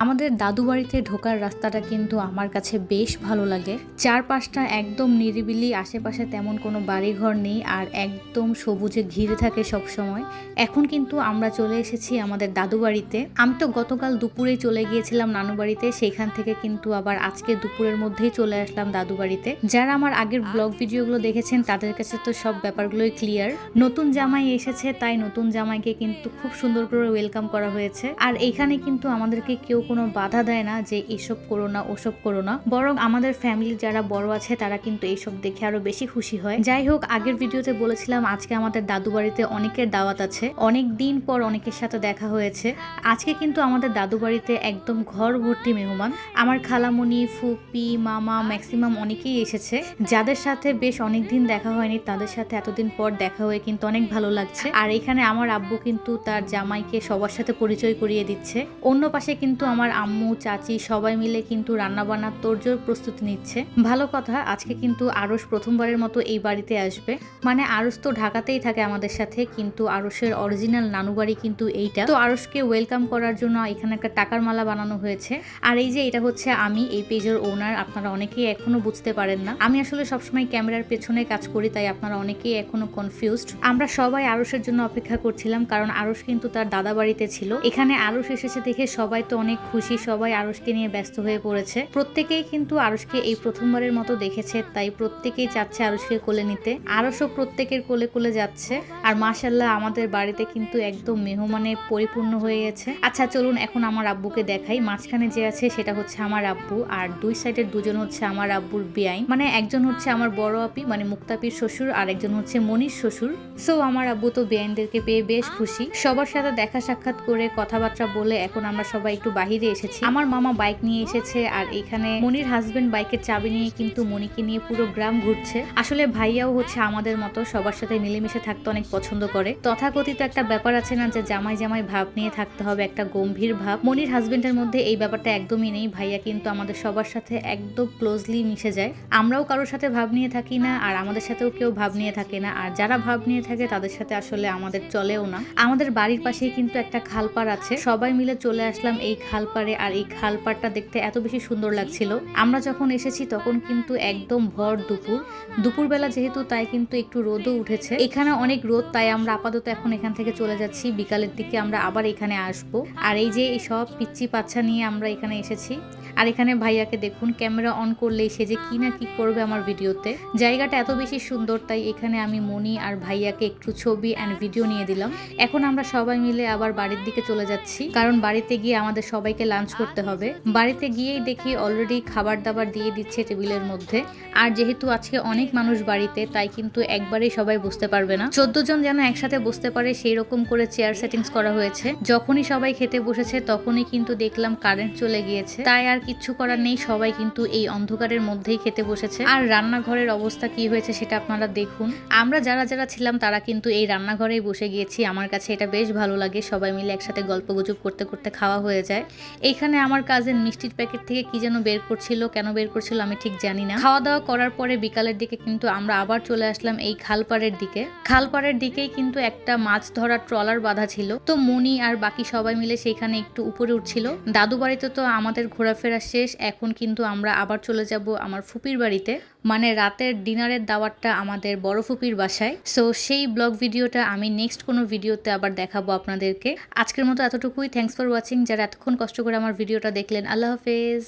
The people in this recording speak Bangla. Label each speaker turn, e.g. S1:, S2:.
S1: আমাদের দাদু বাড়িতে ঢোকার রাস্তাটা কিন্তু আমার কাছে বেশ ভালো লাগে। চারপাশটা একদম নিরিবিলি, আশেপাশে তেমন কোনো বাড়িঘর নেই আর একদম সবুজে ঘিরে থাকে সব সময়। এখন কিন্তু আমরা চলে এসেছি আমাদের দাদু বাড়িতে। আমি তো গতকাল দুপুরেই চলে গিয়েছিলাম নানু বাড়িতে, সেইখান থেকে কিন্তু আবার আজকে দুপুরের মধ্যেই চলে আসলাম দাদু বাড়িতে। যারা আমার আগের ব্লগ ভিডিওগুলো দেখেছেন তাদের কাছে তো সব ব্যাপারগুলোই ক্লিয়ার। নতুন জামাই এসেছে, তাই নতুন জামাইকে কিন্তু খুব সুন্দর করে ওয়েলকাম করা হয়েছে। আর এইখানে কিন্তু আমাদেরকে কেউ কোনো বাধা দেয় না যে এসব করো না ওসব করো না, বরং আমাদের ফ্যামিলি যারা বড় আছে তারা কিন্তু এইসব দেখে আরো বেশি খুশি হয়। যাই হোক, আগের ভিডিওতে বলেছিলাম আজকে আমাদের দাদু বাড়িতে অনেকের দাওয়াত আছে, অনেক দিন পর অনেকের সাথে দেখা হয়েছে। আজকে কিন্তু আমাদের দাদু বাড়িতে একদম ঘর ভর্তি মেহমান। আমার খালামণি, ফুপি, মামা ম্যাক্সিমাম অনেকেই এসেছে, যাদের সাথে বেশ অনেকদিন দেখা হয়নি তাদের সাথে এতদিন পর দেখা হয়ে কিন্তু অনেক ভালো লাগছে। আর এখানে আমার আব্বু কিন্তু তার জামাইকে সবার সাথে পরিচয় করিয়ে দিচ্ছে। অন্য পাশে কিন্তু আমার আম্মু, চাচি সবাই মিলে কিন্তু রান্নাবান্নার তোড়জোড় প্রস্তুতি নিচ্ছে। ভালো কথা, আজকে কিন্তু আরশ প্রথমবারের মতো এই বাড়িতে আসবে। মানে আরশ তো ঢাকাতেই থাকে আমাদের সাথে, কিন্তু আরশের অরিজিনাল নানু বাড়ি কিন্তু এইটা। তো আরশকে ওয়েলকাম করার জন্য এখানে একটা টাকার মালা বানানো হয়েছে। আর এই যে এটা হচ্ছে আমি এই পেজের ওনার। আপনারা অনেকেই এখনো বুঝতে পারেন না, আমি আসলে সবসময় ক্যামেরার পেছনে কাজ করি, তাই আপনারা অনেকেই এখনো কনফিউজড। আমরা সবাই আরশের জন্য অপেক্ষা করছিলাম, কারণ আরশ কিন্তু তার দাদা বাড়িতে ছিল। এখানে আরশ এসেছে দেখে সবাই তো অনেক খুশি, সবাই আরশকে নিয়ে ব্যস্ত হয়ে পড়েছে। প্রত্যেকেই কিন্তু আরশকে এই প্রথমবারের মতো দেখেছে, তাই প্রত্যেকেই চাচ্ছে আরশকে কোলে নিতে। আরশও প্রত্যেকের কোলে কোলে যাচ্ছে। আর মাশাআল্লাহ, আমাদের বাড়িতে কিন্তু একদম মেহমানে পরিপূর্ণ হয়ে গেছে। আচ্ছা চলুন এখন আমার আব্বুকে দেখাই। মাঝখানে যে আছে সেটা হচ্ছে আমার আব্বু, আর দুই সাইডের দুজন হচ্ছে আমার আব্বুর বেয়াই। মানে একজন হচ্ছে আমার বড় আপি মানে মুক্তাপির শ্বশুর, আর একজন হচ্ছে মনির শ্বশুর। সো আমার আব্বু তো বেআইনদেরকে পেয়ে বেশ খুশি। সবার সাথে দেখা সাক্ষাৎ করে কথাবার্তা বলে এখন আমরা সবাই একটু বাহিরে এসেছি। আমার মামা বাইক নিয়ে এসেছে, আর এখানে মনির হাজবেন্ড বাইকের চাবি নিয়ে কিন্তু মনিকে নিয়ে পুরো গ্রাম ঘুরছে। আসলে ভাইয়াও হচ্ছে আমাদের মতো সবার সাথে মিলেমিশে থাকতে অনেক পছন্দ করে। তথাকথিত একটা ব্যাপার আছে না যে জামাই জামাই ভাব নিয়ে থাকতে হবে, একটা গম্ভীর ভাব। মনির হাজবেন্ডের মধ্যে এই ব্যাপারটা একদমই নেই। ভাইয়া কিন্তু আমাদের সবার সাথে একদম ক্লোজলি মিশে যায়। আমরাও কারোর সাথে ভাব নিয়ে থাকি না, আর আমাদের সাথেও কেউ ভাব নিয়ে থাকে না। আর যারা ভাব নিয়ে থাকে তাদের সাথে আসলে আমাদের চলেও না। আমাদের বাড়ির পাশেই কিন্তু একটা খালপাড় আছে, সবাই মিলে চলে আসলাম এই খালপাড়ে। আর এই খালপাড়টা দেখতে এত বেশি সুন্দর লাগছিল। আমরা যখন এসেছি তখন কিন্তু একদম ভর দুপুরবেলা যেহেতু, তাই কিন্তু একটু রোদও উঠেছে। এখানে অনেক রোদ, তাই আমরা আপাতত এখন এখান থেকে চলে যাচ্ছি। বিকালের দিকে আমরা আবার এখানে আসবো। আর এই যে এই সব পিচ্চি পাচ্ছা নিয়ে আমরা এখানে এসেছি। আর এখানে ভাইয়াকে দেখুন, ক্যামেরা অন করলেই সে যে কি না কি করবে আমার ভিডিওতে। জায়গাটা এত বেশি সুন্দর, তাই এখানে আমি মনি আর ভাইয়াকে একটু ছবি অ্যান্ড ভিডিও নিয়ে দিলাম। এখন আমরা সবাই মিলে আবার বাড়ির দিকে চলে যাচ্ছি, কারণ বাড়িতে গিয়ে আমাদের সবাইকে লাঞ্চ করতে হবে। বাড়িতে গিয়েই দেখি অলরেডি খাবার দাবার দিয়ে দিচ্ছে টেবিলের মধ্যে। আর যেহেতু আজকে অনেক মানুষ বাড়িতে, তাই কিন্তু একবারেই সবাই বসতে পারবে না। 14 জন যেন একসাথে বসতে পারে সেই রকম করে চেয়ার সেটিংস করা হয়েছে। যখনই সবাই খেতে বসেছে তখনই কিন্তু দেখলাম কারেন্ট চলে গিয়েছে, তাই আর কিচ্ছু করার নেই, সবাই কিন্তু এই অন্ধকারের মধ্যেই খেতে বসেছে। আর রান্নাঘরের অবস্থা কি হয়েছে সেটা আপনারা দেখুন। আমরা যারা যারা ছিলাম তারা কিন্তু এই রান্নাঘরেই বসে গিয়েছি। আমার কাছে এটা বেশ ভালো লাগে, সবাই মিলে একসাথে গল্পগুজব করতে করতে খাওয়া হয়ে যায়। এইখানে আমার কাজিন মিষ্টির প্যাকেট থেকে কি যেন বের করছিল, কেন বের করছিল আমি ঠিক জানি না। খাওয়া দাওয়া করার পরে বিকালের দিকে কিন্তু আমরা আবার চলে আসলাম এই খালপাড়ের দিকে। খালপাড়ের দিকেই কিন্তু একটা মাছ ধরার ট্রলার বাঁধা ছিল, তো মনি আর বাকি সবাই মিলে সেইখানে একটু উপরে উঠছিল। দাদু বাড়িতে তো আমাদের ঘোরাফেরা শেষ, এখন কিন্তু আমরা আবার চলে যাব আমার ফুপির বাড়িতে। মানে রাতের ডিনারের দাওয়াতটা আমাদের বড় ফুপির বাসায়। সো সেই ব্লগ ভিডিওটা আমি নেক্সট কোনো ভিডিওতে আবার দেখাবো আপনাদেরকে। আজকের মতো এতটুকুই। Thanks for watching. যারা এতক্ষণ কষ্ট করে আমার ভিডিওটা দেখলেন, আল্লাহ হাফেজ।